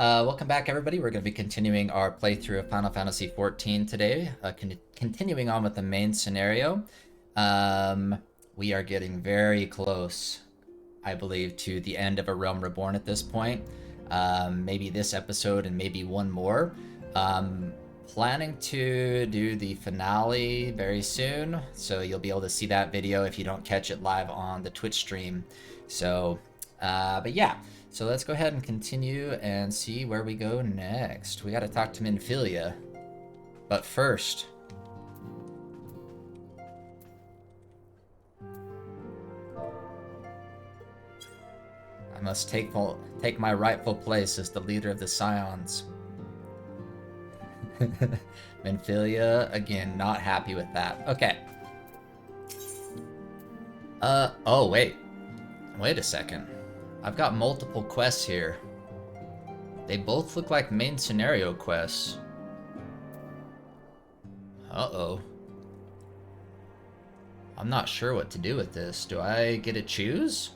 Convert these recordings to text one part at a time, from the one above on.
Welcome back, everybody. We're going to be continuing our playthrough of Final Fantasy XIV today, continuing on with the main scenario. We are getting very close, I believe, to the end of A Realm Reborn at this point. Maybe this episode and maybe one more. Planning to do the finale very soon, so you'll be able to see that video if you don't catch it live on the Twitch stream. So, but yeah. So let's go ahead and continue and see where we go next. We gotta talk to Minfilia. But first... I must take my rightful place as the leader of the Scions. Minfilia, again, not happy with that. Okay. Oh, wait. Wait a second. I've got multiple quests here. They both look like main scenario quests. Uh-oh. I'm not sure what to do with this. Do I get to choose?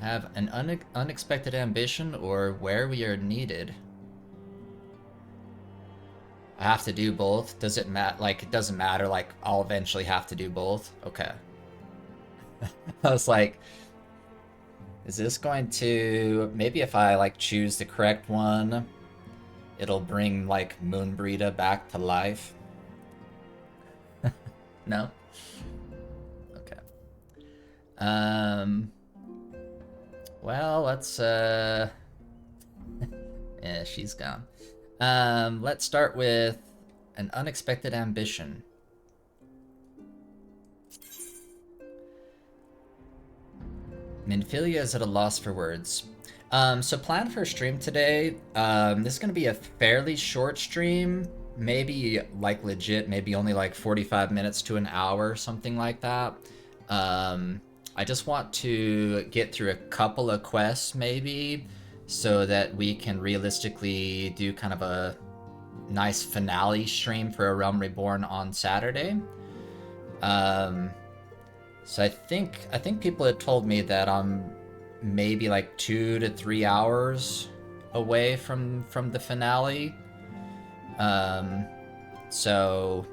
Have an unexpected ambition or where we are needed? I have to do both? Does it matter? Like, it doesn't matter. Like, I'll eventually have to do both? Okay. I was like... Is this going to... Maybe if I, like, choose the correct one, it'll bring, like, Moonbreeda back to life? No? Okay. Well, let's, Yeah, she's gone. Let's start with an unexpected ambition. Minfilia is at a loss for words. So plan for a stream today. This is going to be a fairly short stream. Maybe, like, legit, maybe only, like, 45 minutes to an hour, something like that. I just want to get through a couple of quests, maybe, so that we can realistically do kind of a nice finale stream for A Realm Reborn on Saturday. So I think people had told me that I'm maybe like 2 to 3 hours away from the finale. So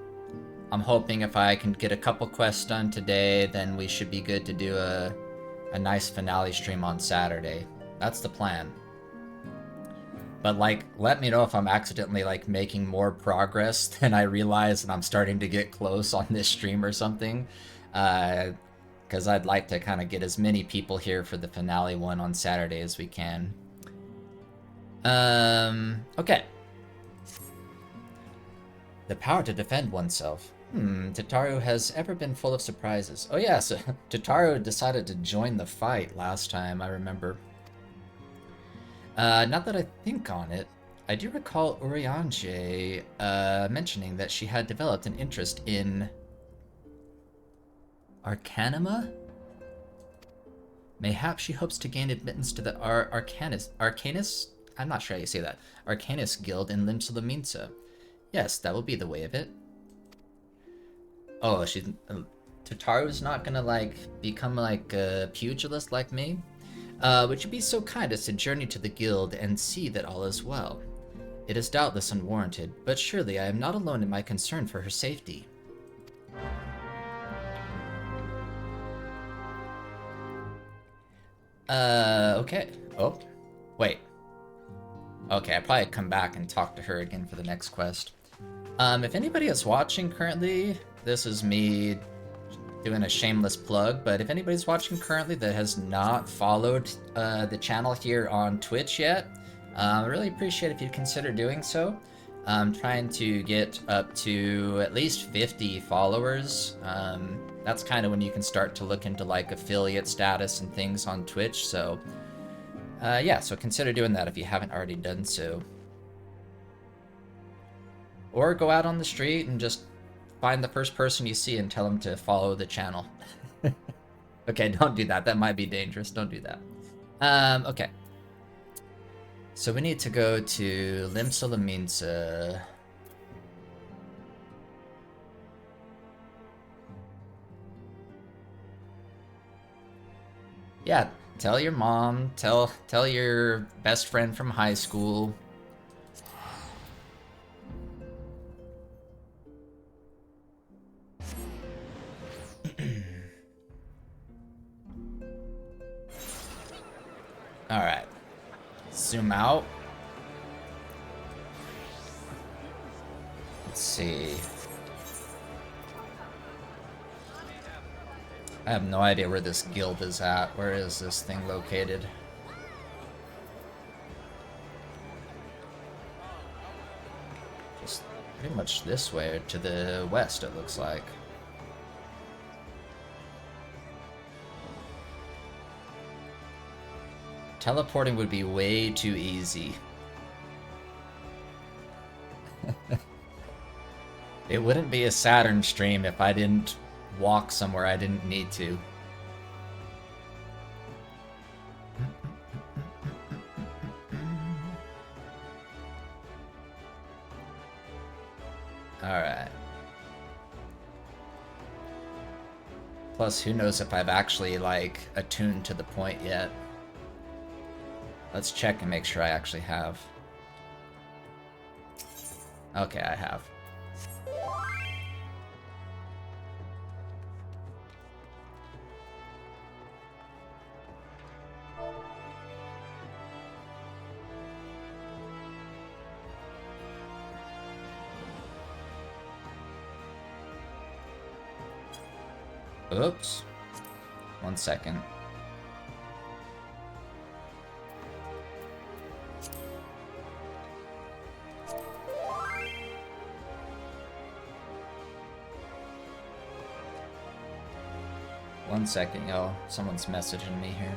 I'm hoping if I can get a couple quests done today, then we should be good to do a nice finale stream on Saturday. That's the plan. But, like, let me know if I'm accidentally, like, making more progress than I realize and I'm starting to get close on this stream or something. Because I'd like to kind of get as many people here for the finale one on Saturday as we can. Okay. The power to defend oneself. Tataru has ever been full of surprises. Oh yeah, so Tataru decided to join the fight last time, I remember. Now that I think on it, I do recall Urianger mentioning that she had developed an interest in Arcanima? Mayhap she hopes to gain admittance to the Arcanus? I'm not sure how you say that. Arcanus Guild in Limsa. Yes, that will be the way of it. Oh, Tataru's not gonna, like, become, like, a pugilist like me? Would you be so kind as to journey to the guild and see that all is well? It is doubtless unwarranted, but surely I am not alone in my concern for her safety. Okay. Oh, wait. Okay, I'll probably come back and talk to her again for the next quest. If anybody is watching currently, this is me doing a shameless plug, but if anybody's watching currently that has not followed the channel here on Twitch yet, I really appreciate if you'd consider doing so. I'm trying to get up to at least 50 followers. That's kind of when you can start to look into, like, affiliate status and things on Twitch, so yeah, so consider doing that if you haven't already done so. Or go out on the street and just find the first person you see and tell them to follow the channel. Okay, don't do that. That might be dangerous. Don't do that. Okay. So we need to go to Limsa. Yeah, Tell your mom, tell your best friend from high school. All right. Zoom out. Let's see. I have no idea where this guild is at. Where is this thing located? Just pretty much this way to the west, it looks like. Teleporting would be way too easy. It wouldn't be a Saturn stream if I didn't walk somewhere I didn't need to. Alright. Plus, who knows if I've actually, like, attuned to the point yet. Let's check and make sure I actually have. Okay, I have. Oops. 1 second. One second, y'all. Someone's messaging me here.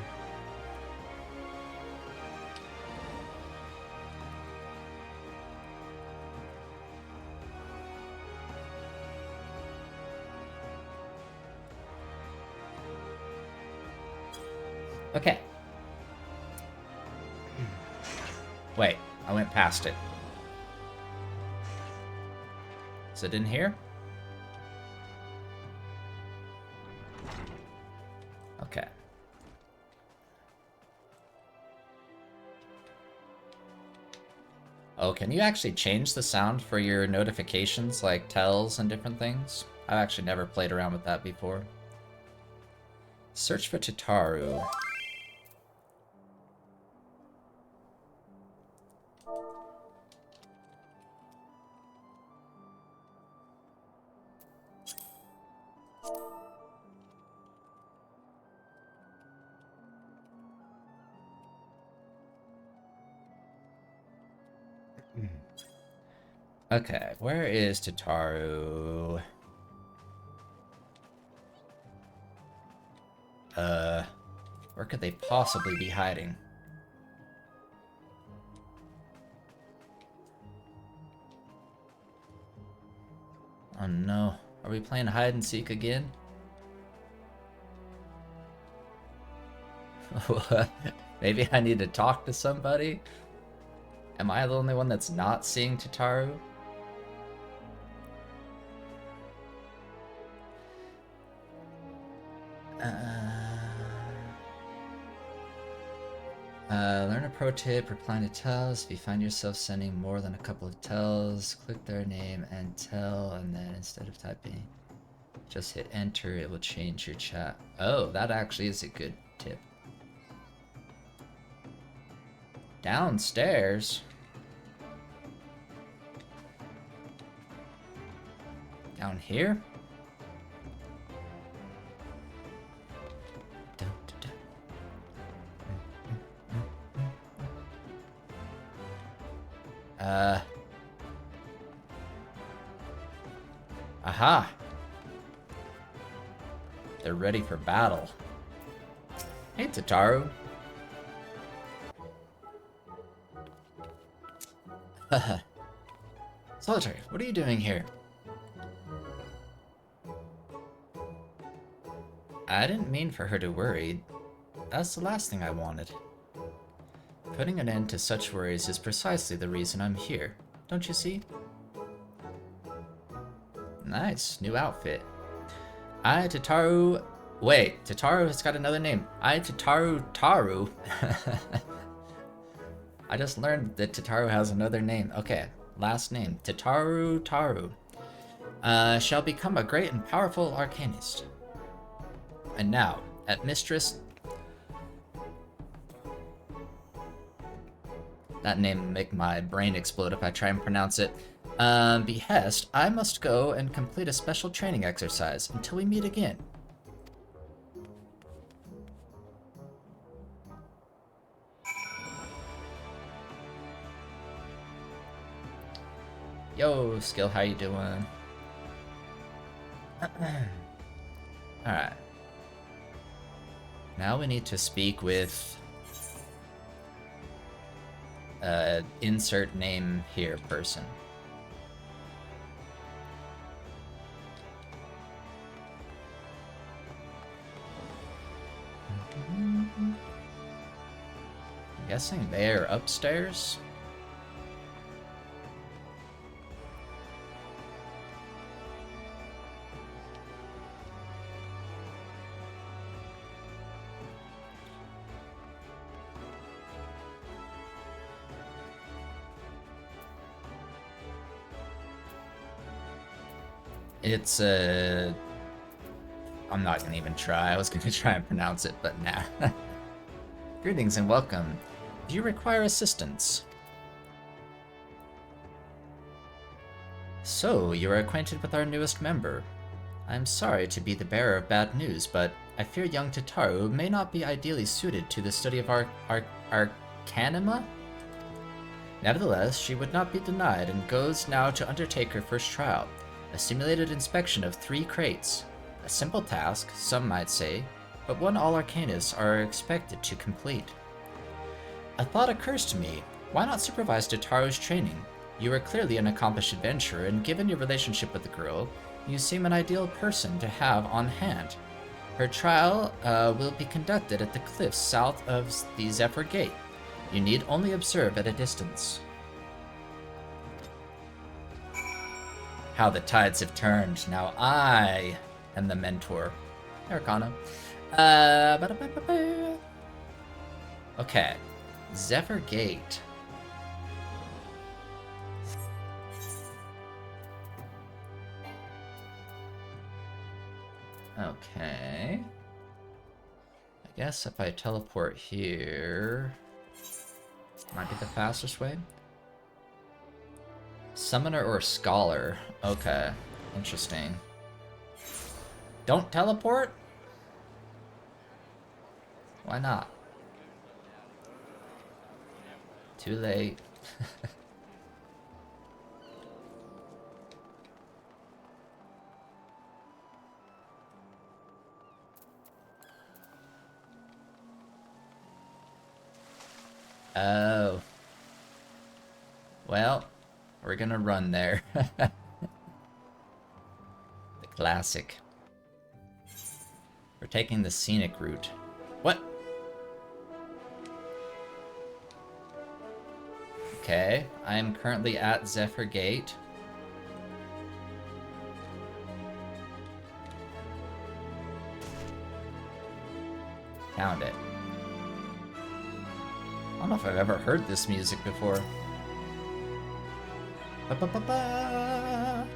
Okay. Wait, I went past it. Is it in here? Okay. Oh, can you actually change the sound for your notifications, like tells and different things? I've actually never played around with that before. Search for Tataru. Okay, where is Tataru? Where could they possibly be hiding? Oh no, are we playing hide and seek again? Maybe I need to talk to somebody? Am I the only one that's not seeing Tataru? Learn a pro tip, replying to tells. If you find yourself sending more than a couple of tells, click their name and tell, and then instead of typing, just hit enter, it will change your chat. Oh, that actually is a good tip. Downstairs? Down here? Aha! They're ready for battle. Hey, Tataru. Solitary, what are you doing here? I didn't mean for her to worry. That's the last thing I wanted. Putting an end to such worries is precisely the reason I'm here. Don't you see? Nice, new outfit. I, Tataru, Wait, Tataru has got another name. Tataru Taru. I just learned that Tataru has another name. Okay, last name. Tataru Taru. Shall become a great and powerful arcanist. And now, at Mistress... That name will make my brain explode if I try and pronounce it. Behest, I must go and complete a special training exercise until we meet again. Yo, Skill, how you doing? Alright. Now we need to speak with... insert name here person. I'm guessing they're upstairs? It's I'm not gonna even try. I was gonna try and pronounce it, but nah. Greetings and welcome. Do you require assistance? So, you are acquainted with our newest member. I'm sorry to be the bearer of bad news, but I fear young Tataru may not be ideally suited to the study of Arcanima? Nevertheless, she would not be denied and goes now to undertake her first trial. A simulated inspection of 3 crates. A simple task, some might say, but one all arcanists are expected to complete. A thought occurs to me. Why not supervise Tataru's training? You are clearly an accomplished adventurer, and given your relationship with the girl, you seem an ideal person to have on hand. Her trial will be conducted at the cliffs south of the Zephyr Gate. You need only observe at a distance. How the tides have turned. Now I am the mentor. Arcana. Okay. Zephyr Gate. Okay. I guess if I teleport here... might be the fastest way. Summoner or Scholar. Okay. Interesting. Don't teleport? Why not? Too late. Oh. Well, we're gonna run there. The classic. We're taking the scenic route. What? Okay, I am currently at Zephyr Gate. Found it. I don't know if I've ever heard this music before. Ba-ba-ba-ba.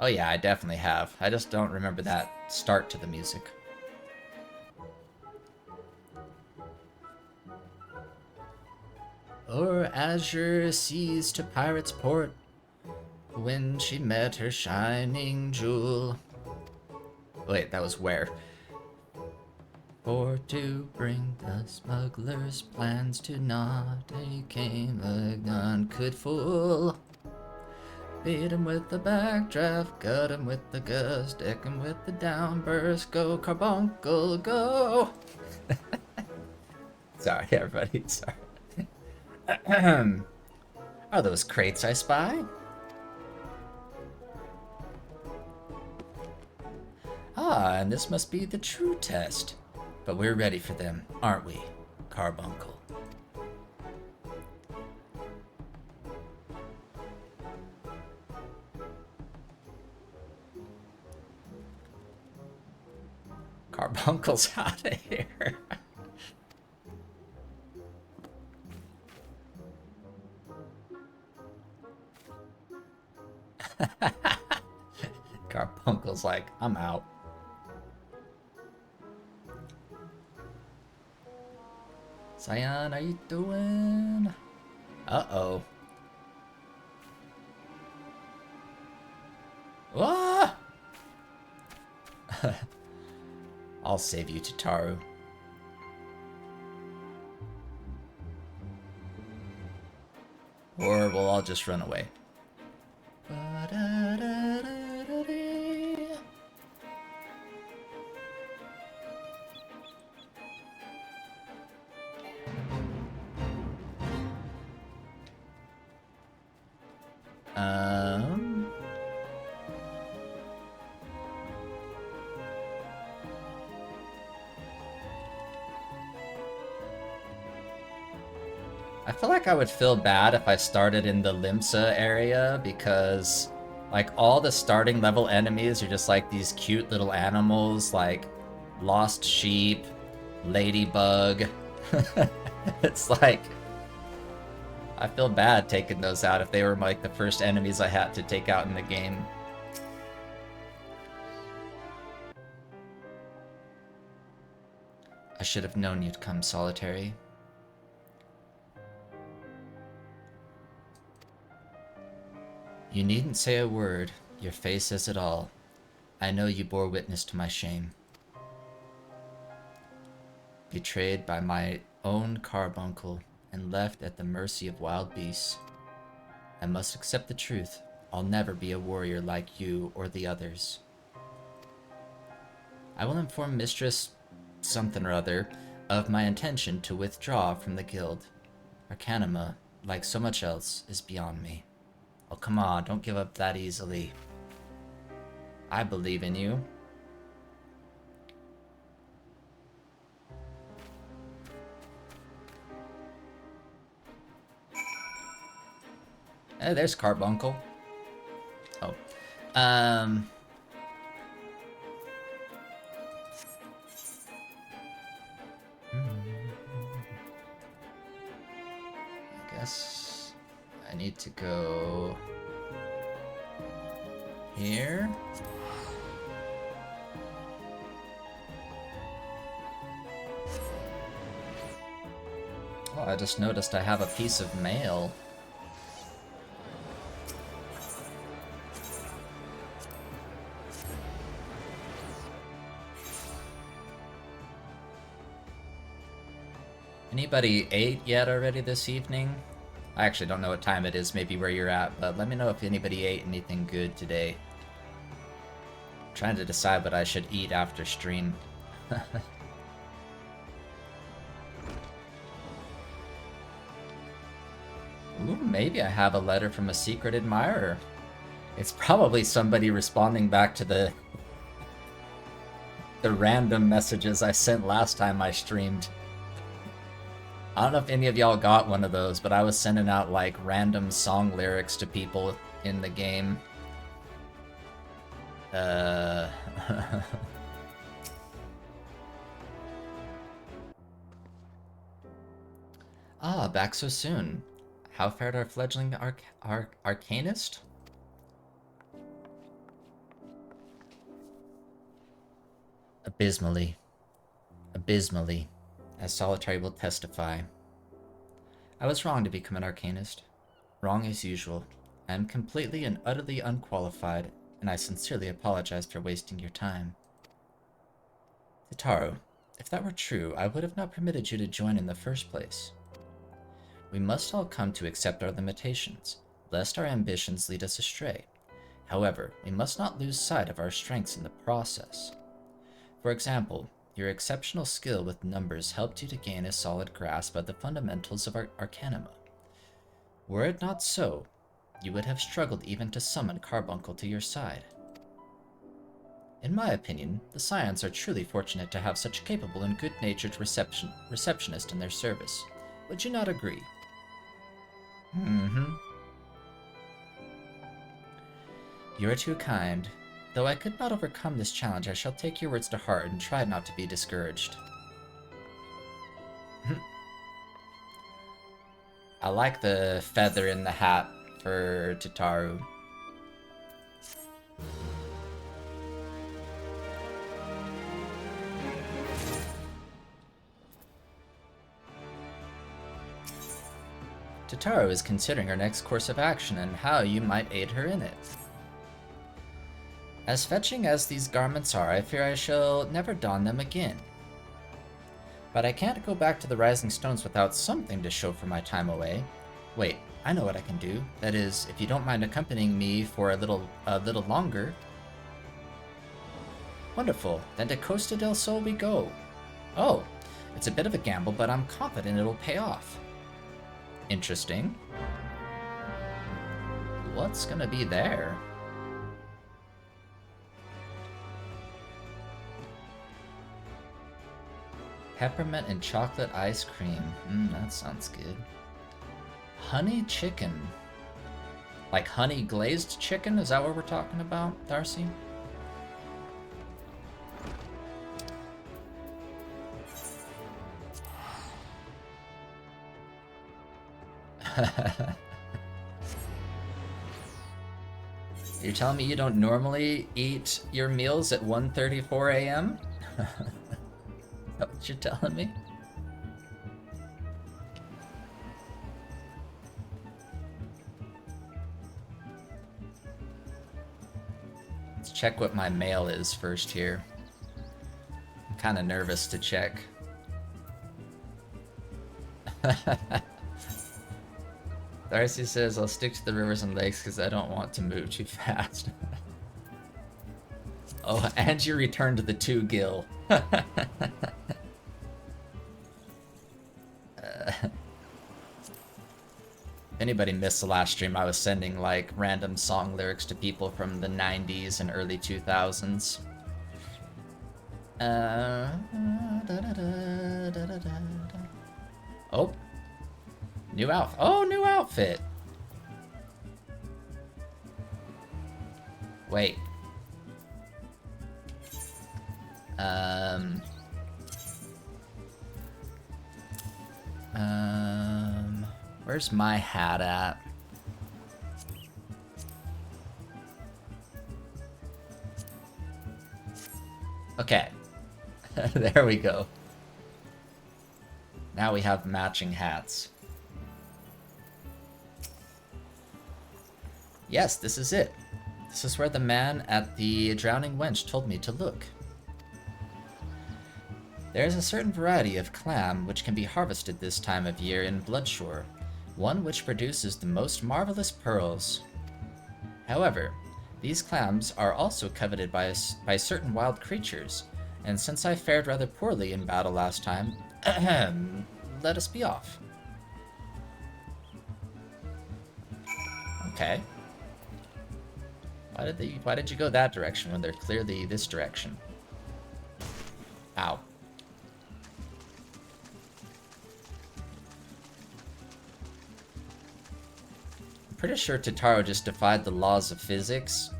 Oh yeah, I definitely have. I just don't remember that start to the music. Or Azure seas to Pirate's Port when she met her shining jewel. Wait, that was where? For to bring the smuggler's plans to naught, he came a gun could fool. Beat him with the backdraft, gut him with the gust, deck him with the downburst, go carbuncle, go! Sorry, everybody, sorry. Are those crates I spy? Ah, and this must be the true test. But we're ready for them, aren't we, Carbuncle? Carbuncle's out of here. Carbuncle's like, I'm out. Cyan, how you doing? Uh-oh. Ah! I'll save you, Tataru. Or we'll all just run away. I feel like I would feel bad if I started in the Limsa area because, like, all the starting level enemies are just like these cute little animals, like lost sheep, ladybug. It's like, I feel bad taking those out if they were like the first enemies I had to take out in the game. I should have known you'd come, Solitary. You needn't say a word. Your face says it all. I know you bore witness to my shame. Betrayed by my own carbuncle and left at the mercy of wild beasts. I must accept the truth. I'll never be a warrior like you or the others. I will inform Mistress something or other of my intention to withdraw from the guild. Arcanima, like so much else, is beyond me. Oh, come on, don't give up that easily. I believe in you. Hey, there's Carbuncle. Oh. I guess I need to go here. Oh, I just noticed I have a piece of mail. Anybody ate yet already this evening? I actually don't know what time it is, maybe where you're at, but let me know if anybody ate anything good today. I'm trying to decide what I should eat after stream. Ooh, maybe I have a letter from a secret admirer. It's probably somebody responding back to the random messages I sent last time I streamed. I don't know if any of y'all got one of those, but I was sending out like random song lyrics to people in the game. Ah, back so soon. How fared our fledgling arcanist? Abysmally. Abysmally. As Solitary will testify. I was wrong to become an arcanist. Wrong as usual. I am completely and utterly unqualified, and I sincerely apologize for wasting your time. Tataru, if that were true, I would have not permitted you to join in the first place. We must all come to accept our limitations, lest our ambitions lead us astray. However, we must not lose sight of our strengths in the process. For example, your exceptional skill with numbers helped you to gain a solid grasp of the fundamentals of Arcanima. Were it not so, you would have struggled even to summon Carbuncle to your side. In my opinion, the Scions are truly fortunate to have such capable and good-natured receptionist in their service. Would you not agree? Mm-hmm. You are too kind. Though I could not overcome this challenge, I shall take your words to heart and try not to be discouraged. I like the feather in the hat for Tataru. Tataru is considering her next course of action and how you might aid her in it. As fetching as these garments are, I fear I shall never don them again. But I can't go back to the Rising Stones without something to show for my time away. Wait, I know what I can do. That is, if you don't mind accompanying me for a little longer. Wonderful. Then to Costa del Sol we go. Oh, it's a bit of a gamble, but I'm confident it'll pay off. Interesting. What's gonna be there? Peppermint and chocolate ice cream. That sounds good. Honey chicken. Like honey glazed chicken? Is that what we're talking about, Darcy? You're telling me you don't normally eat your meals at 1:34 a.m.? Is that what you're telling me? Let's check what my mail is first here. I'm kind of nervous to check. Darcy says, I'll stick to the rivers and lakes because I don't want to move too fast. Oh, and you returned to the 2 Gil. If anybody missed the last stream, I was sending like random song lyrics to people from the 90s and early 2000s. Oh. New outfit. Oh, new outfit. Wait. Where's my hat at? Okay. There we go. Now we have matching hats. Yes, this is it. This is where the man at the Drowning Wench told me to look. There is a certain variety of clam which can be harvested this time of year in Bloodshore, one which produces the most marvelous pearls. However, these clams are also coveted by certain wild creatures, and since I fared rather poorly in battle last time, let us be off. Okay. Why did you go that direction when they're clearly this direction? Ow. I'm pretty sure Tataru just defied the laws of physics.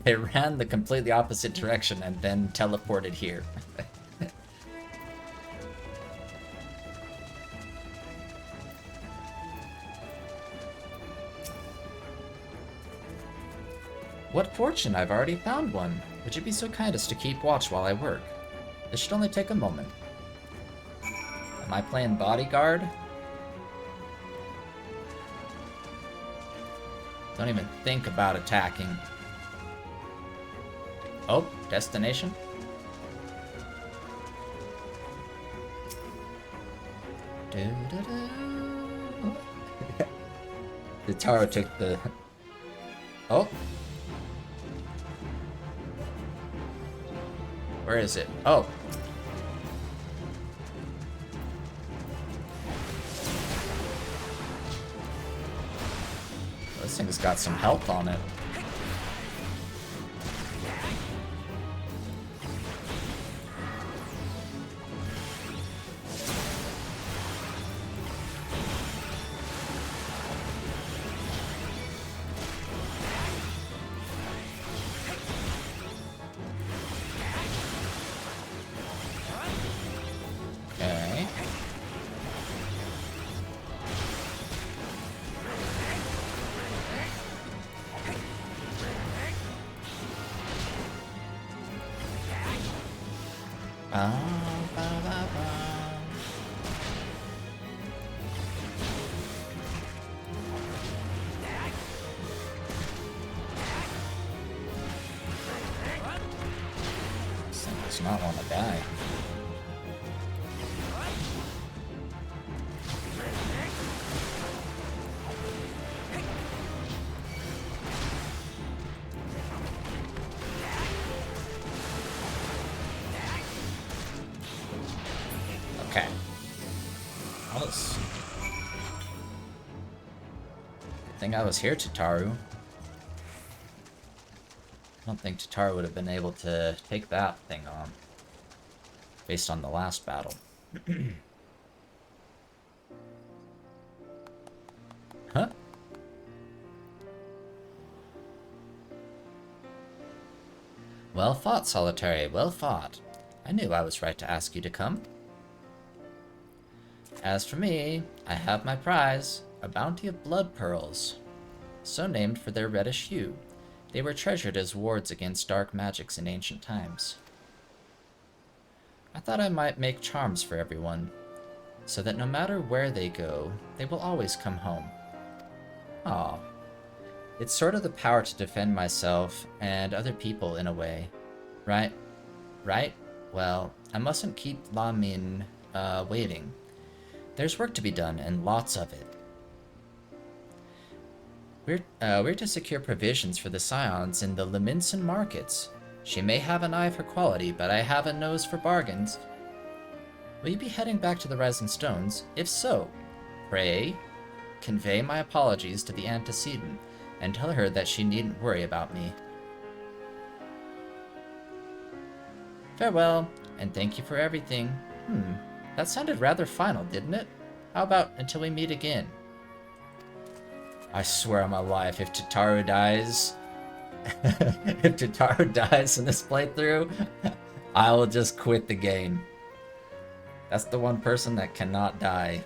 They ran the completely opposite direction and then teleported here. What fortune! I've already found one. Would you be so kind as to keep watch while I work? This should only take a moment. Am I playing bodyguard? Don't even think about attacking. Oh, destination? The Taro took the... Oh! Where is it? Oh! This thing's got some health on it. does not want to die. Okay. Good thing I was here, Tataru. I don't think Tataru would have been able to take that thing on, based on the last battle. Huh? Well fought, Solitary, well fought. I knew I was right to ask you to come. As for me, I have my prize, a bounty of blood pearls, so named for their reddish hue. They were treasured as wards against dark magics in ancient times. I thought I might make charms for everyone, so that no matter where they go, they will always come home. Aw. It's sort of the power to defend myself and other people in a way. Right? Right? Well, I mustn't keep Lamin waiting. There's work to be done, and lots of it. We're to secure provisions for the Scions in the Leminson markets. She may have an eye for quality, but I have a nose for bargains. Will you be heading back to the Rising Stones? If so, pray, convey my apologies to the antecedent, and tell her that she needn't worry about me. Farewell, and thank you for everything. That sounded rather final, didn't it? How about until we meet again? I swear on my life, if Tataru dies... if Tataru dies in this playthrough, I will just quit the game. That's the one person that cannot die.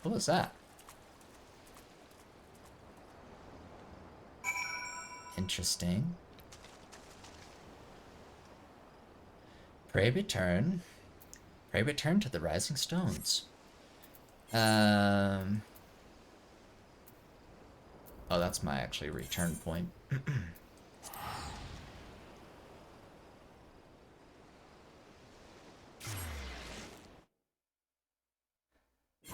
What was that? Interesting. Pray return. Pray return to the Rising Stones. Oh, that's my actually return point.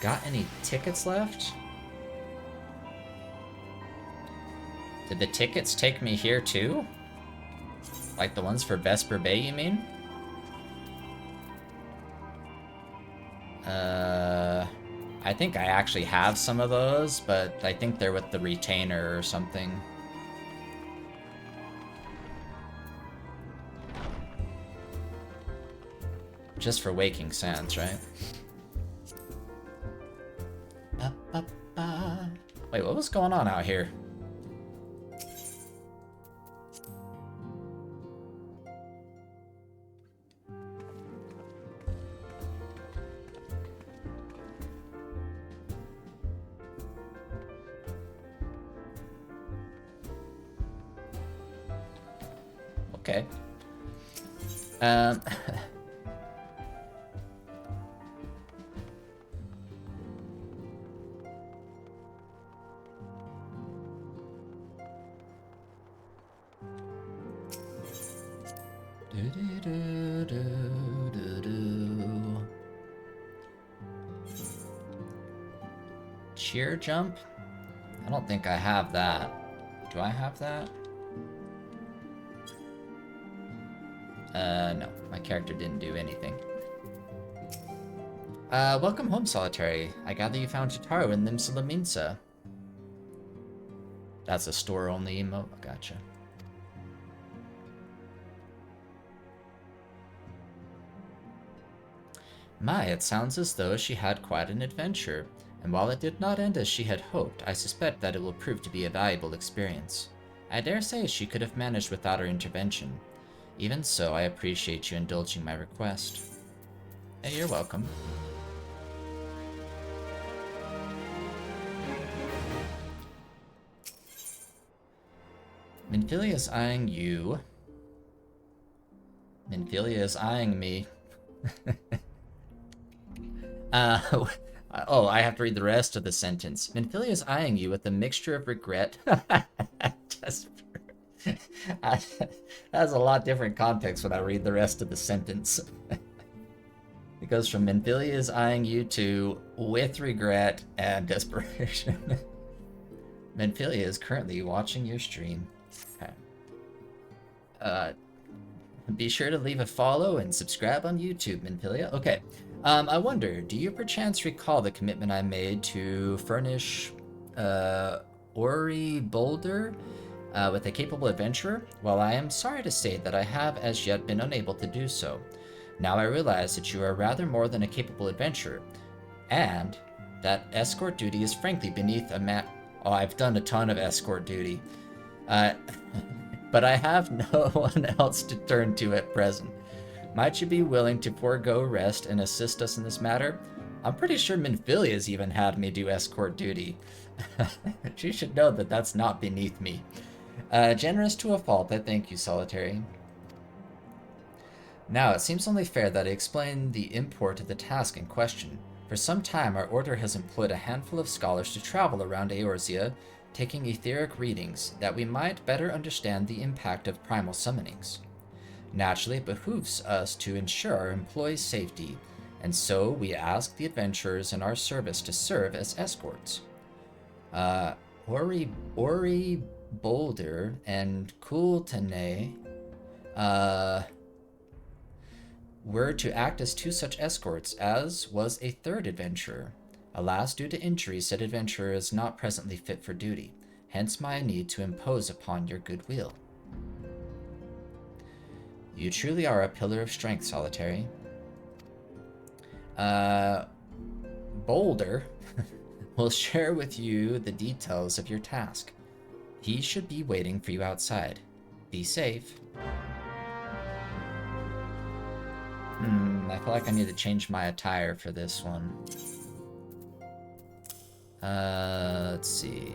Got any tickets left? Did the tickets take me here too? Like the ones for Vesper Bay, you mean? I think I actually have some of those, but I think they're with the retainer or something. Just for Waking Sands, right? Wait, what was going on out here? Okay. Cheer jump? I don't think I have that. Do I have that? No. My character didn't do anything. Welcome home, Solitary. I gather you found Tataru in Limsa. That's a store-only emote. Gotcha. My, it sounds as though she had quite an adventure, and while it did not end as she had hoped, I suspect that it will prove to be a valuable experience. I dare say she could have managed without our intervention. Even so, I appreciate you indulging my request. Hey, you're welcome. Minfilia is eyeing you. Minfilia is eyeing me. Uh, oh, I have to read the rest of the sentence. Minfilia is eyeing you with a mixture of regret. Just, that's a lot different context when I read the rest of the sentence. It goes from Minfilia is eyeing you to with regret and desperation. Minfilia is currently watching your stream. Okay. Be sure to leave a follow and subscribe on YouTube, Minfilia. Okay. I wonder, do you perchance recall the commitment I made to furnish Ori Boulder with a capable adventurer? Well, I am sorry to say that I have as yet been unable to do so. Now I realize that you are rather more than a capable adventurer, and that escort duty is frankly beneath a man. Oh, I've done a ton of escort duty. But I have no one else to turn to at present. Might you be willing to forego rest and assist us in this matter? I'm pretty sure Minfilia's even had me do escort duty. She should know that that's not beneath me. Generous to a fault, I thank you, Solitary. Now, it seems only fair that I explain the import of the task in question. For some time, our order has employed a handful of scholars to travel around Eorzea, taking etheric readings, that we might better understand the impact of primal summonings. Naturally, it behooves us to ensure our employees' safety, and so we ask the adventurers in our service to serve as escorts. Ori Boulder and Kultane were to act as two such escorts, as was a third adventurer. Alas, due to injury, said adventurer is not presently fit for duty, hence my need to impose upon your goodwill. You truly are a pillar of strength, Solitary. Boulder will share with you the details of your task. He should be waiting for you outside. Be safe. I feel like I need to change my attire for this one. Let's see.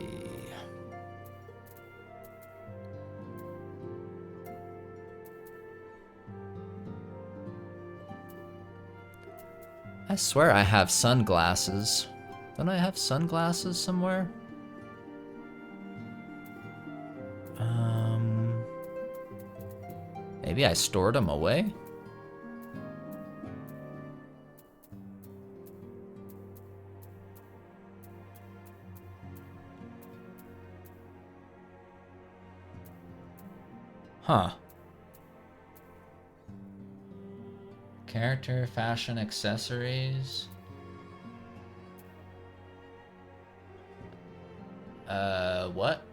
I swear I have sunglasses. Don't I have sunglasses somewhere? Maybe I stored them away? Huh. Character, fashion, accessories. What?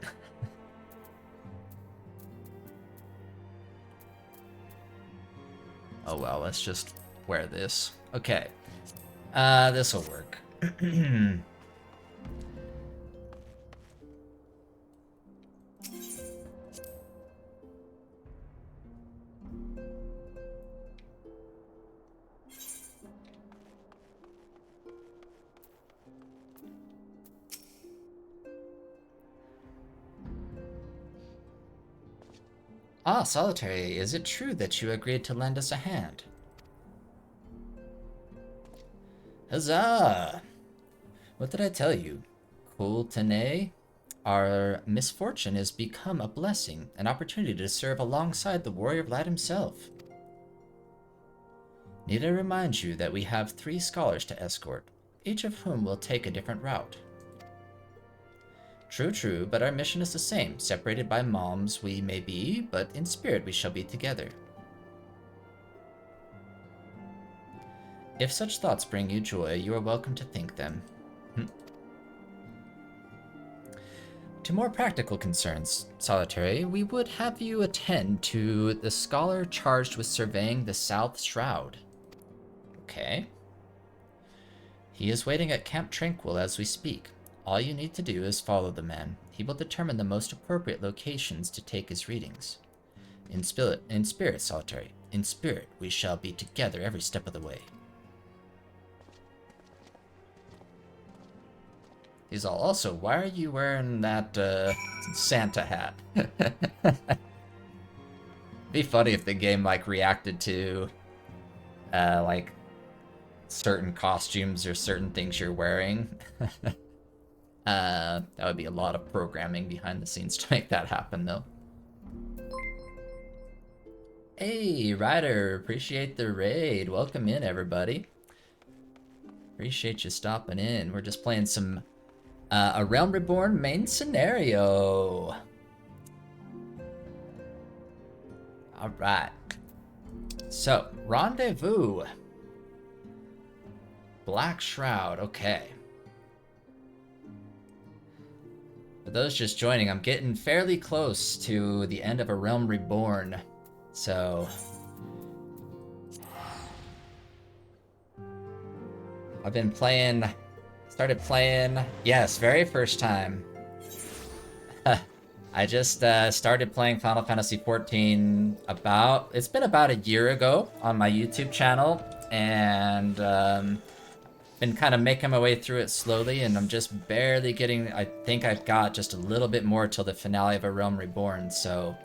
Oh well, let's just wear this. Okay. This'll work. Ah, Solitary, is it true that you agreed to lend us a hand? Huzzah! What did I tell you? Kultane? Our misfortune has become a blessing, an opportunity to serve alongside the Warrior of Light himself. Need I remind you that we have 3 scholars to escort, each of whom will take a different route. True, but our mission is the same. Separated by moms we may be, but in spirit we shall be together. If such thoughts bring you joy, you are welcome to think them. To more practical concerns, Solitary, we would have you attend to the scholar charged with surveying the South Shroud. Okay. He is waiting at Camp Tranquil as we speak. All you need to do is follow the man. He will determine the most appropriate locations to take his readings. In spirit, Solitary. In spirit, we shall be together every step of the way. He's all, also, why are you wearing that, Santa hat? Be funny if the game, like, reacted to, like, certain costumes or certain things you're wearing. That would be a lot of programming behind the scenes to make that happen, though. Hey, Ryder, appreciate the raid. Welcome in, everybody. Appreciate you stopping in. We're just playing some A Realm Reborn main scenario. All right. So, Rendezvous. Black Shroud, okay. For those just joining, I'm getting fairly close to the end of A Realm Reborn. So, I've been playing, started playing, yes, very first time. I just started playing Final Fantasy XIV it's been about a year ago on my YouTube channel, and been kind of making my way through it slowly, and I'm just barely getting, I think I've got just a little bit more till the finale of A Realm Reborn, so...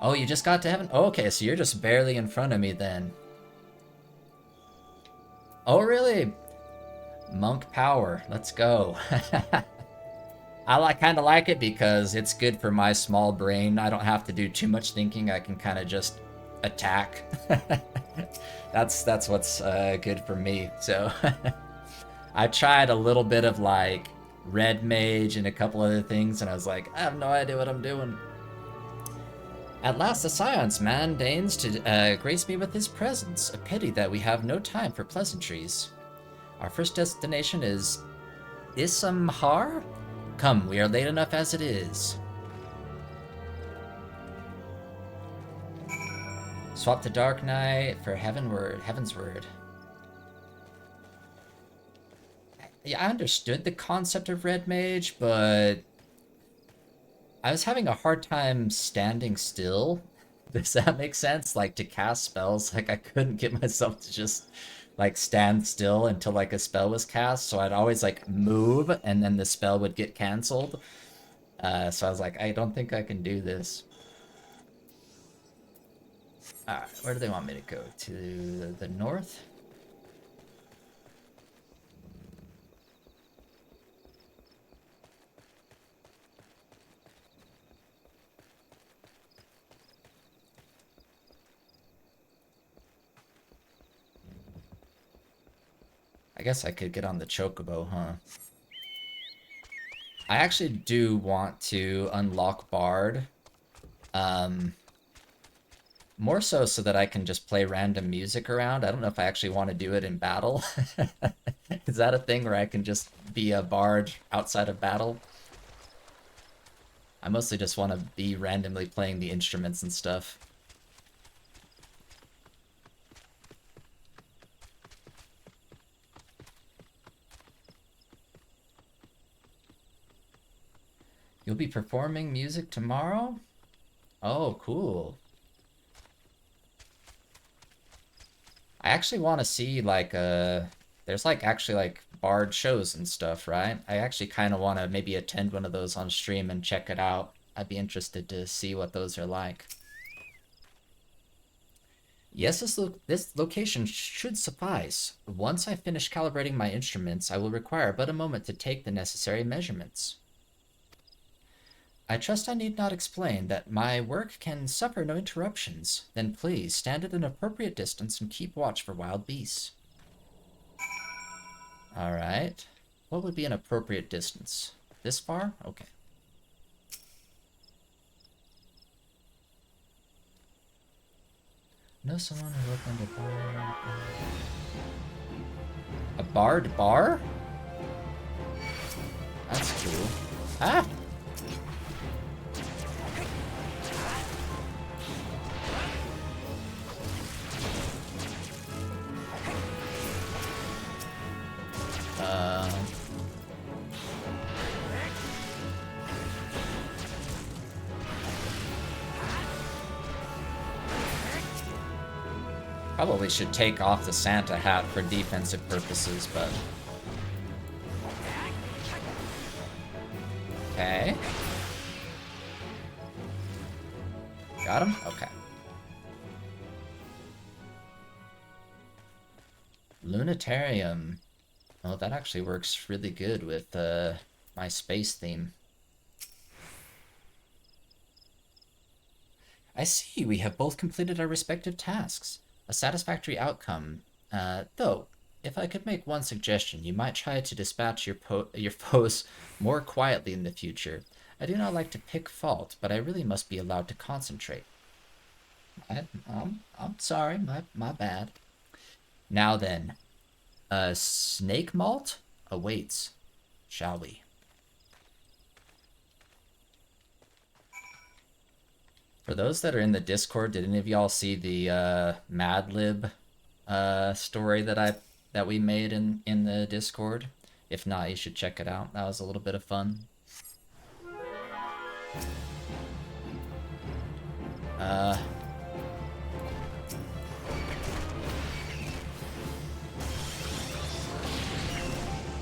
Oh, you just got to heaven? Oh, okay, so you're just barely in front of me then. Oh, really? Monk power, let's go. I kind of like it because it's good for my small brain. I don't have to do too much thinking. I can kind of just attack. That's what's good for me. So I tried a little bit of like red mage and a couple other things, and I was like, I have no idea what I'm doing. At last the Scions man deigns to grace me with his presence. A pity that we have no time for pleasantries. Our first destination is Issamhar? Come, we are late enough as it is. Swap the Dark Knight for Heavensward. Yeah, I understood the concept of Red Mage, but I was having a hard time standing still. Does that make sense? Like, to cast spells, like, I couldn't get myself to just, like, stand still until, like, a spell was cast, so I'd always, like, move, and then the spell would get canceled. So I was like, I don't think I can do this. Alright, where do they want me to go? To the north? I guess I could get on the Chocobo, huh? I actually do want to unlock Bard. More so that I can just play random music around. I don't know if I actually want to do it in battle. Is that a thing where I can just be a bard outside of battle? I mostly just want to be randomly playing the instruments and stuff. You'll be performing music tomorrow? Oh, cool. I actually want to see, like, there's, like, actually, like, bard shows and stuff, right? I actually kind of want to maybe attend one of those on stream and check it out. I'd be interested to see what those are like. Yes, this location should suffice. Once I finish calibrating my instruments, I will require but a moment to take the necessary measurements. I trust I need not explain that my work can suffer no interruptions. Then please stand at an appropriate distance and keep watch for wild beasts. Alright. What would be an appropriate distance? This far? Okay. Know someone who opened a bar? A bard bar? That's cool. Ah! Probably should take off the Santa hat for defensive purposes, but... Okay. Got him? Okay. Lunatarium. Oh, that actually works really good with my space theme. I see we have both completed our respective tasks. A satisfactory outcome. Though, if I could make one suggestion, you might try to dispatch your foes more quietly in the future. I do not like to pick fault, but I really must be allowed to concentrate. I'm sorry, my bad. Now then, snake malt awaits. Shall we? For those that are in the Discord, did any of y'all see the Mad Lib story that we made in the Discord? If not, you should check it out. That was a little bit of fun.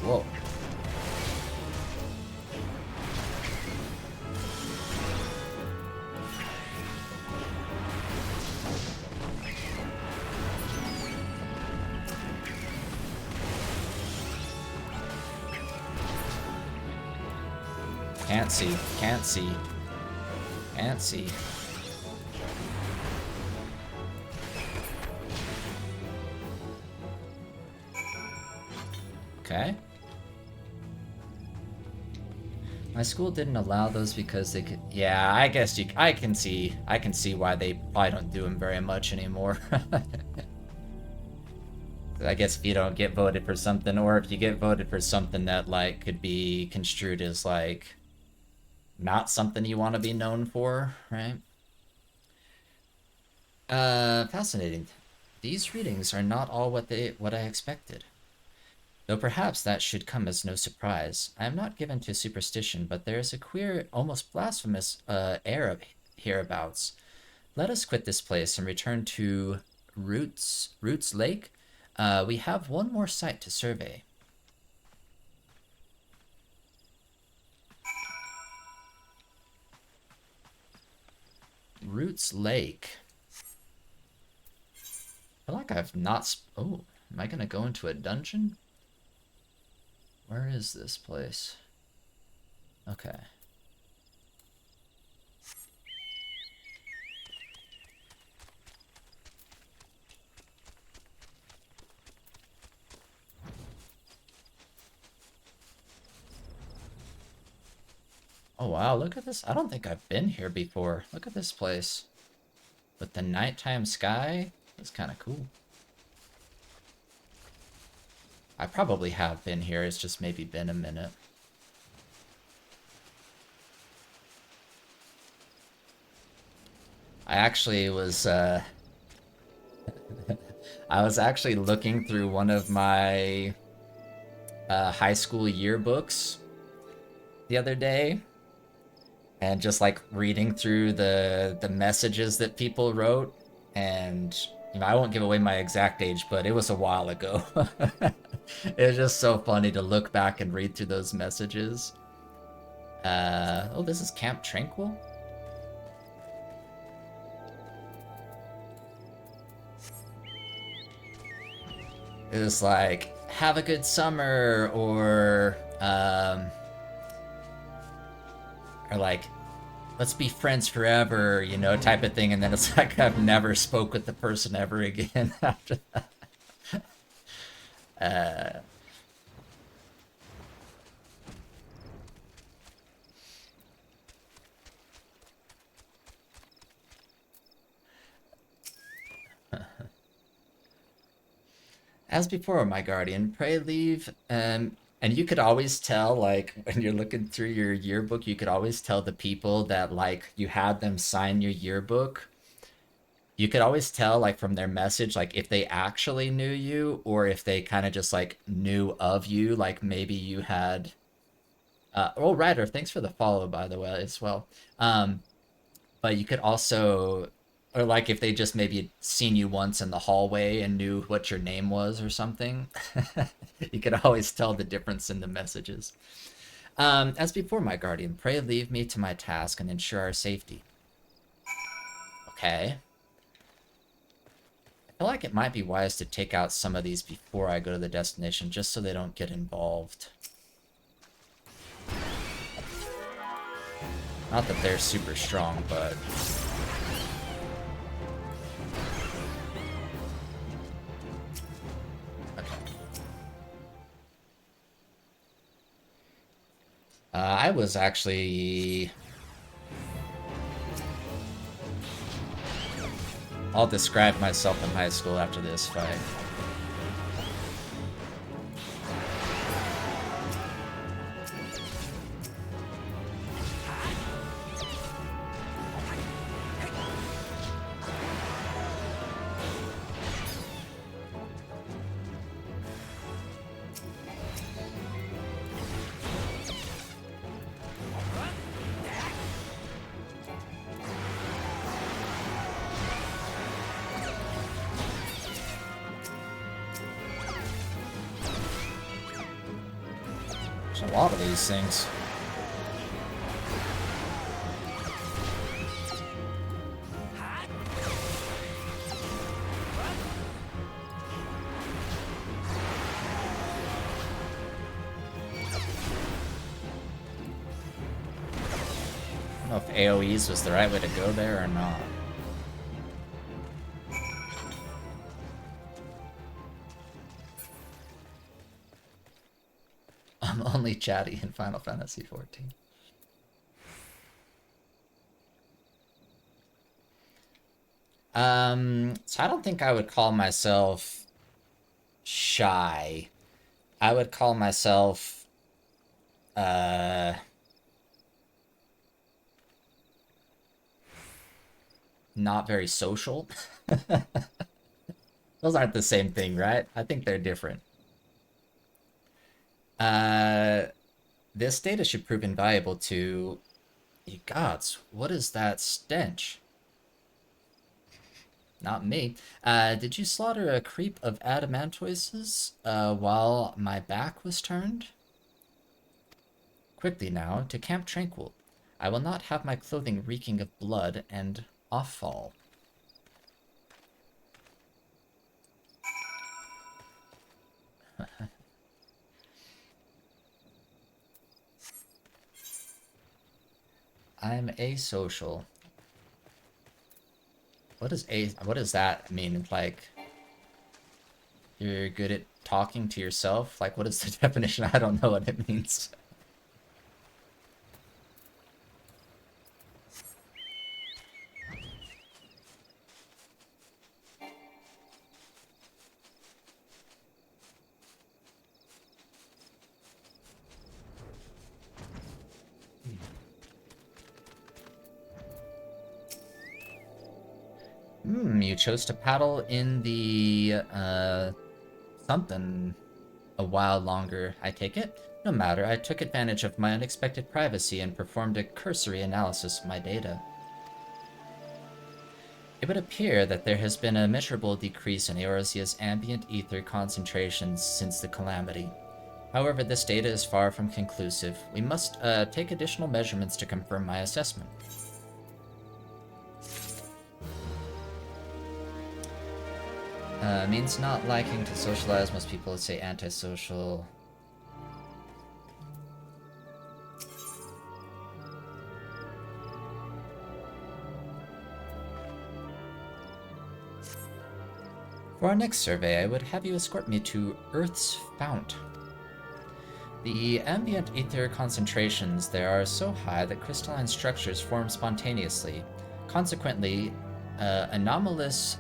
Whoa. Can't see, can't see, can't see. Okay. My school didn't allow those because they could. Yeah, I guess I can see why they probably don't do them very much anymore. I guess if you don't get voted for something, or if you get voted for something that like could be construed as like not something you want to be known for, right? Fascinating. These readings are not all what I expected. Though perhaps that should come as no surprise. I am not given to superstition, but there is a queer, almost blasphemous air hereabouts. Let us quit this place and return to Roots Lake. We have one more site to survey. Roots Lake. I feel like I've not... Oh, am I gonna go into a dungeon? Where is this place? Okay. Oh wow, look at this. I don't think I've been here before. Look at this place. With the nighttime sky, it's kind of cool. I probably have been here, it's just maybe been a minute. I actually was, I was actually looking through one of my high school yearbooks the other day, and just like reading through the messages that people wrote, and you know, I won't give away my exact age, but it was a while ago. It was just so funny to look back and read through those messages. Oh, this is Camp Tranquil? It was like, have a good summer, or like, let's be friends forever, you know, type of thing. And then it's like, I've never spoke with the person ever again after that. As before, my guardian, pray leave. And you could always tell, like, when you're looking through your yearbook, you could always tell the people that, like, you had them sign your yearbook. You could always tell, like, from their message, like, if they actually knew you or if they kind of just, like, knew of you. Like, maybe you had... oh, Ryder, thanks for the follow, by the way, as well. But you could also... Or, like, if they just maybe seen you once in the hallway and knew what your name was or something. You could always tell the difference in the messages. As before, my guardian, pray leave me to my task and ensure our safety. Okay. feel like it might be wise to take out some of these before I go to the destination, just so they don't get involved. Not that they're super strong, but... Okay. I was actually... I'll describe myself in high school after this fight. There's a lot of these things. I don't know if AoEs was the right way to go there or not. I'm only chatty in Final Fantasy XIV. So I don't think I would call myself shy. I would call myself, not very social. Those aren't the same thing, right? I think they're different. This data should prove invaluable to... Ye gods, what is that stench? Not me. Did you slaughter a creep of adamantoises while my back was turned? Quickly now, to Camp Tranquil. I will not have my clothing reeking of blood and offal. I'm asocial. What does that mean? Like, you're good at talking to yourself? Like, what is the definition? I don't know what it means. You chose to paddle in the, something a while longer, I take it? No matter, I took advantage of my unexpected privacy and performed a cursory analysis of my data. It would appear that there has been a measurable decrease in Eorzea's ambient ether concentrations since the calamity. However, this data is far from conclusive. We must take additional measurements to confirm my assessment. Means not liking to socialize. Most people would say antisocial. For our next survey, I would have you escort me to Earth's Fount. The ambient ether concentrations there are so high that crystalline structures form spontaneously. Consequently, anomalous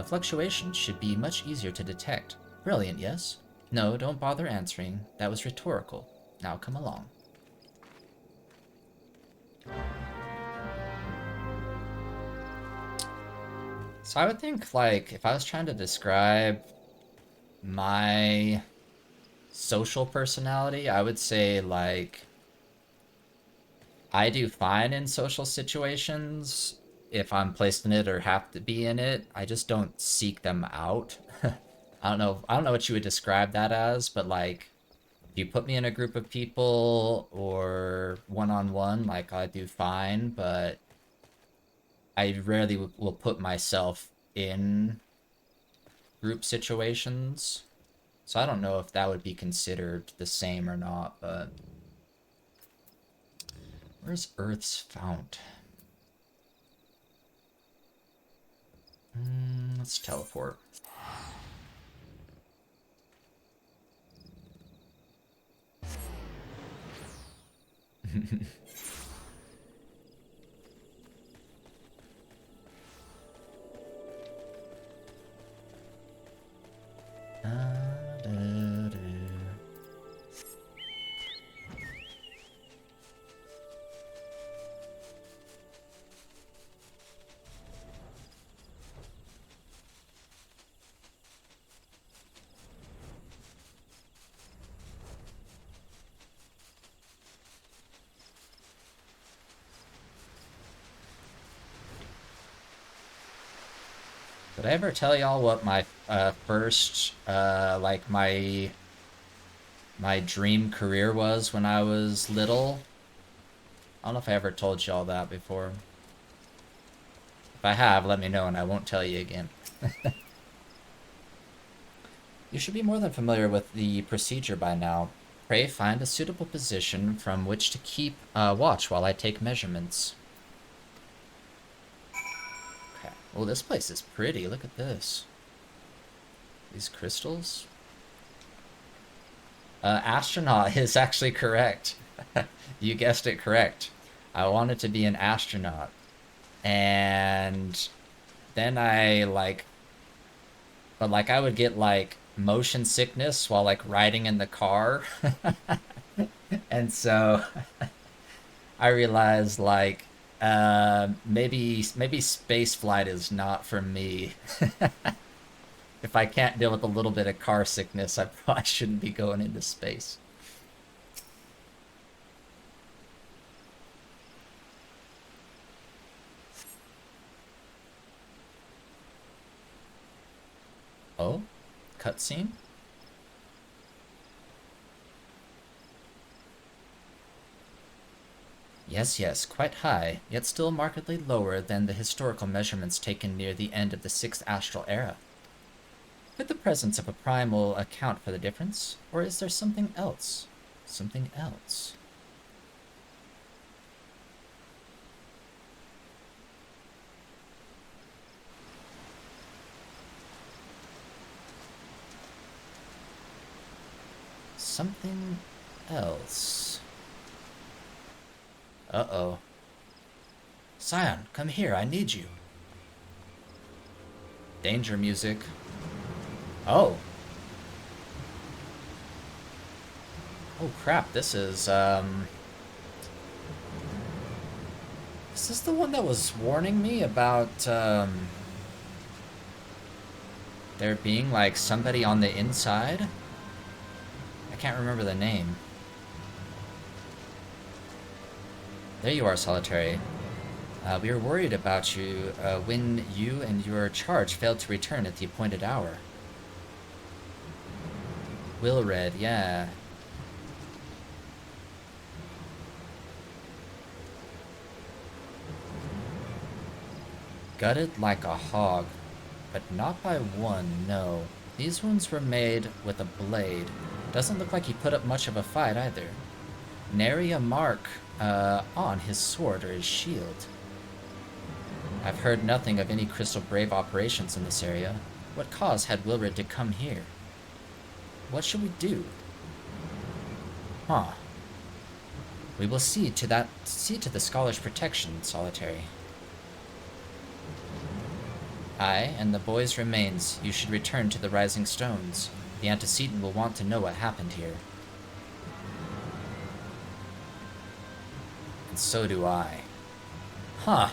fluctuations should be much easier to detect. Brilliant, yes? No, don't bother answering. That was rhetorical. Now come along. So I would think, like, if I was trying to describe my social personality, I would say, like, I do fine in social situations if I'm placed in it or have to be in it. I just don't seek them out. I don't know what you would describe that as, but like if you put me in a group of people or one-on-one, like I do fine, but I rarely will put myself in group situations. So I don't know if that would be considered the same or not, but where's Earth's fount? Let's teleport. Did I ever tell y'all what my first like my dream career was when I was little? I don't know if I ever told y'all that before. If I have, let me know and I won't tell you again. You should be more than familiar with the procedure by now. Pray find a suitable position from which to keep watch while I take measurements. Okay. Oh, this place is pretty. Look at this. These crystals. Astronaut is actually correct. You guessed it correct. I wanted to be an astronaut. And then but like I would get like motion sickness while like riding in the car. And so I realized like maybe space flight is not for me. If I can't deal with a little bit of car sickness, I probably shouldn't be going into space. Oh, cutscene? Yes, yes, quite high, yet still markedly lower than the historical measurements taken near the end of the 6th astral era. Could the presence of a primal account for the difference? Or is there something else? Something else? Something else. Uh-oh. Scion, come here, I need you. Danger music. Oh. Oh crap, this is this the one that was warning me about there being like somebody on the inside? I can't remember the name. There you are, Solitary. We were worried about you when you and your charge failed to return at the appointed hour. Wilred, yeah. Gutted like a hog, but not by one, no. These wounds were made with a blade. Doesn't look like he put up much of a fight either. Nary a mark on his sword or his shield. I've heard nothing of any Crystal Brave operations in this area. What cause had Wilred to come here? What should we do? Huh. We will see to the scholar's protection, Solitary. I and the boy's remains, you should return to the Rising Stones. The antecedent will want to know what happened here. And so do I. Huh.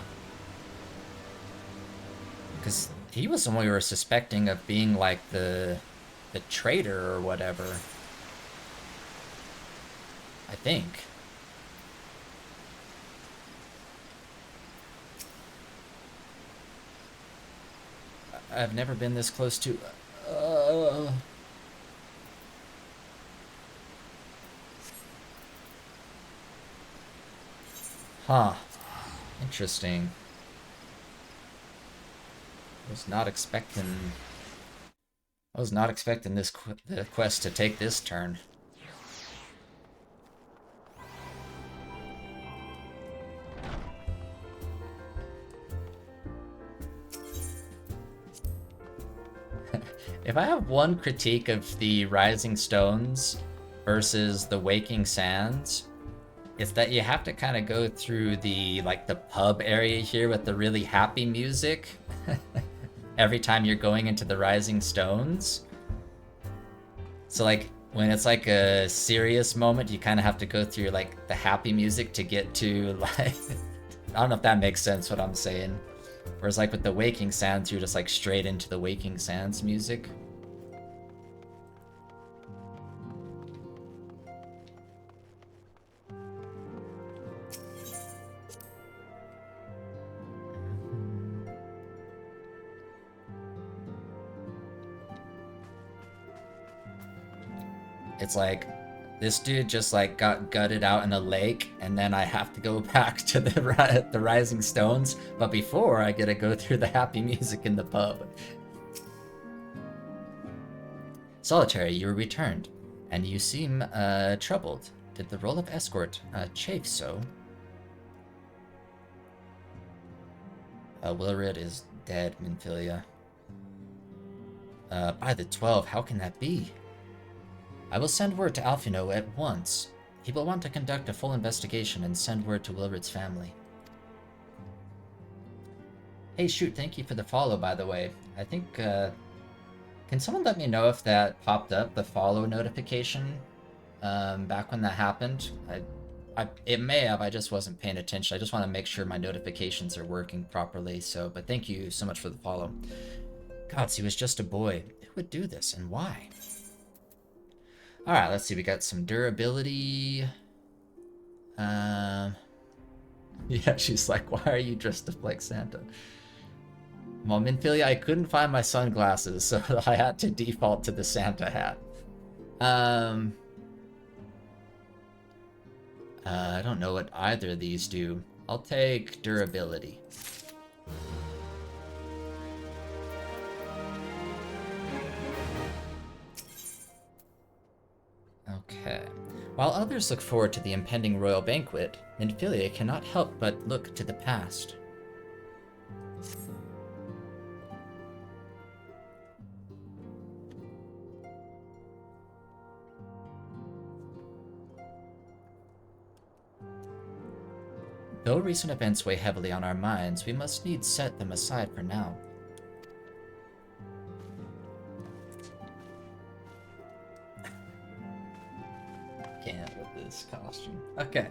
Because he was the one we were suspecting of being like the traitor or whatever. I think. I've never been this close to... Huh. Interesting. Was not expecting I was not expecting the quest to take this turn. If I have one critique of the Rising Stones versus the Waking Sands, it's that you have to kind of go through the pub area here with the really happy music every time you're going into the Rising Stones. So like when it's like a serious moment, you kind of have to go through like the happy music to get to like I don't know if that makes sense what I'm saying. Whereas like with the Waking Sands, you're just like straight into the Waking Sands music. It's like this dude just like got gutted out in a lake, and then I have to go back to the Rising Stones. But before I get to go through the happy music in the pub. Solitary, you were returned, and you seem troubled. Did the role of escort chafe so? Wilred is dead, Minfilia. By the 12, how can that be? I will send word to Alfino at once. He will want to conduct a full investigation and send word to Wilred's family. Hey, shoot, thank you for the follow, by the way. I think, can someone let me know if that popped up, the follow notification, back when that happened? It may have, I just wasn't paying attention. I just want to make sure my notifications are working properly, so, but thank you so much for the follow. Gods, he was just a boy. Who would do this, and why? Alright, let's see, we got some durability. Yeah, she's like, why are you dressed up like Santa? Well, Minfilia, I couldn't find my sunglasses, so I had to default to the Santa hat. I don't know what either of these do. I'll take durability. Okay. While others look forward to the impending royal banquet, Minfilia cannot help but look to the past. Though recent events weigh heavily on our minds, we must needs set them aside for now. Can't with this costume. Okay.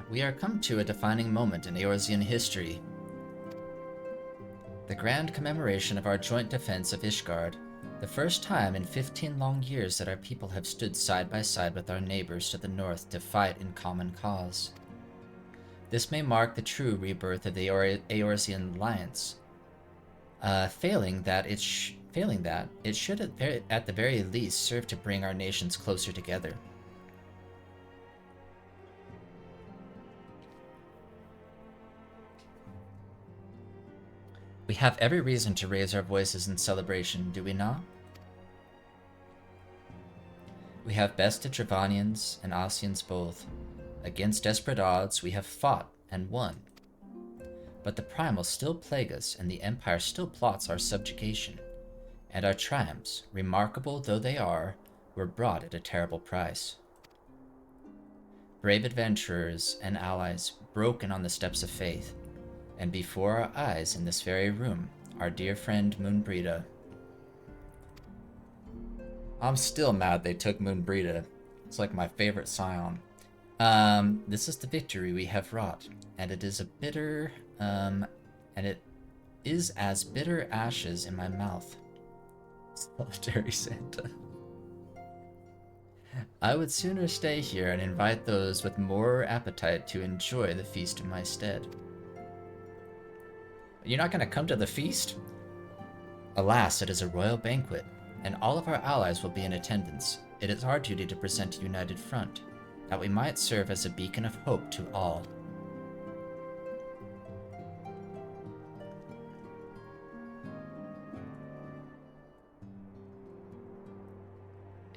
We are come to a defining moment in Eorzean history. The grand commemoration of our joint defense of Ishgard. The first time in 15 long years that our people have stood side by side with our neighbors to the north to fight in common cause. This may mark the true rebirth of the Eorzean alliance. Failing that, it should at the very least serve to bring our nations closer together. We have every reason to raise our voices in celebration, do we not? We have bested Dravanians and Ossians both. Against desperate odds, we have fought and won. But the Primal still plague us, and the Empire still plots our subjugation. And our triumphs, remarkable though they are, were brought at a terrible price. Brave adventurers and allies broken on the steps of faith, and before our eyes in this very room, our dear friend Moonbrita. I'm still mad they took Moonbrita. It's like my favorite scion. This is the victory we have wrought, and it is a bitter, and it is as bitter ashes in my mouth. Solitary Santa. I would sooner stay here and invite those with more appetite to enjoy the feast in my stead. You're not gonna come to the feast? Alas, it is a royal banquet, and all of our allies will be in attendance. It is our duty to present a united front, that we might serve as a beacon of hope to all.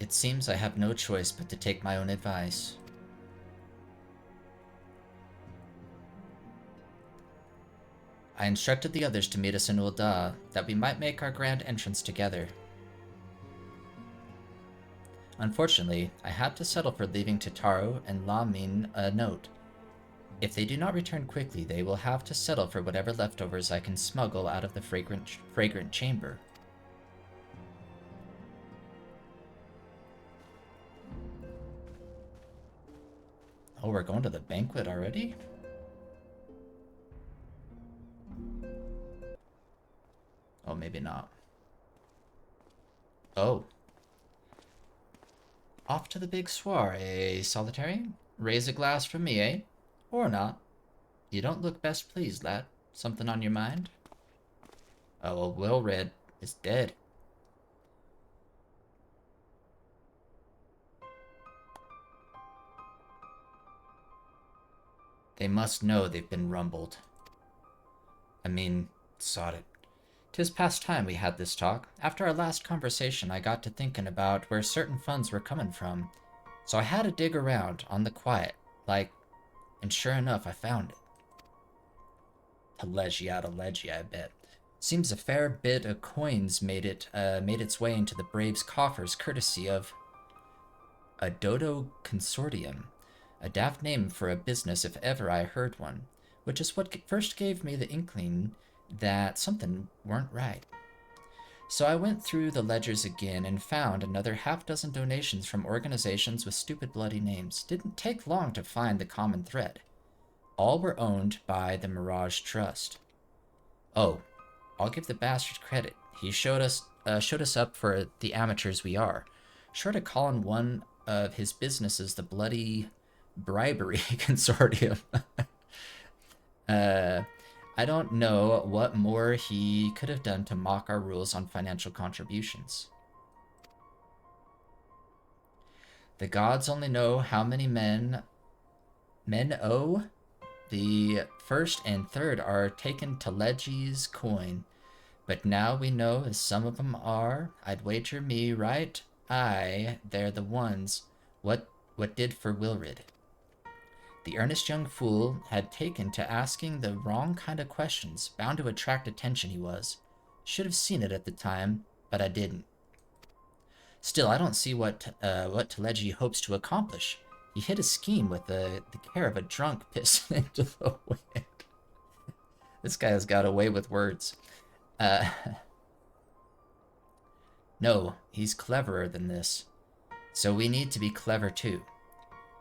It seems I have no choice but to take my own advice. I instructed the others to meet us in Ul'dah, that we might make our grand entrance together. Unfortunately, I had to settle for leaving Tataru and Lamin a note. If they do not return quickly, they will have to settle for whatever leftovers I can smuggle out of the fragrant chamber. Oh, we're going to the banquet already? Oh, maybe not. Oh. Off to the big soiree, Solitary. Raise a glass for me, eh? Or not. You don't look best pleased, lad. Something on your mind? Oh, well, Red is dead. They must know they've been rumbled. I mean, sod it. 'Tis past time we had this talk. After our last conversation, I got to thinking about where certain funds were coming from. So I had to dig around on the quiet, and sure enough, I found it. Telegia, I bet. Seems a fair bit of coins made its way into the Braves' coffers, courtesy of a Dodo Consortium. A daft name for a business if ever I heard one, which is what first gave me the inkling that something weren't right. So I went through the ledgers again and found another half-dozen donations from organizations with stupid bloody names. Didn't take long to find the common thread. All were owned by the Mirage Trust. Oh, I'll give the bastard credit. He showed us up for the amateurs we are. Sure to call on one of his businesses the bloody bribery consortium. I don't know what more he could have done to mock our rules on financial contributions. The gods only know how many men owe. The first and third are taken to Legi's coin, but now we know as some of them are. I'd wager me right eye they're the ones what did for Wilrid. The earnest young fool had taken to asking the wrong kind of questions, bound to attract attention he was. Should have seen it at the time, but I didn't. Still, I don't see what Telegi hopes to accomplish. He hit a scheme with the care of a drunk pissing into the wind. This guy has got away with words. No, he's cleverer than this. So we need to be clever too.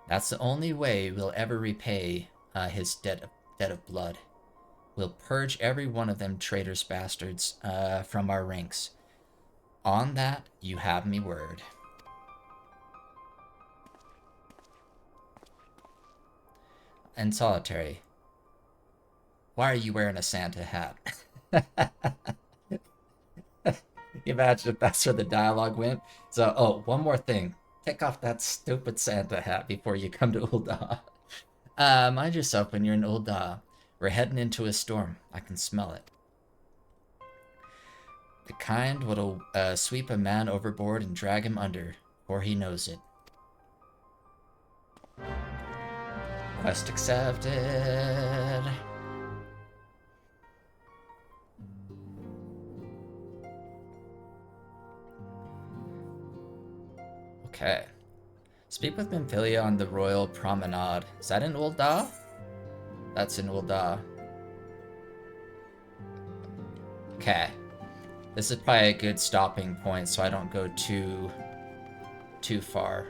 That's the only way we'll ever repay his debt of blood. We'll purge every one of them traitors bastards from our ranks. On that, you have me word. And Solitary, why are you wearing a Santa hat? Imagine if that's where the dialogue went. So, oh, one more thing. Take off that stupid Santa hat before you come to Ul'dah. Mind yourself when you're in Ul'dah. We're heading into a storm. I can smell it. The kind what'll sweep a man overboard and drag him under, or he knows it. Quest accepted. Okay. Speak with Nymphilia on the Royal Promenade. Is that in Ul'dah? That's in Ul'dah. Okay. This is probably a good stopping point so I don't go too far.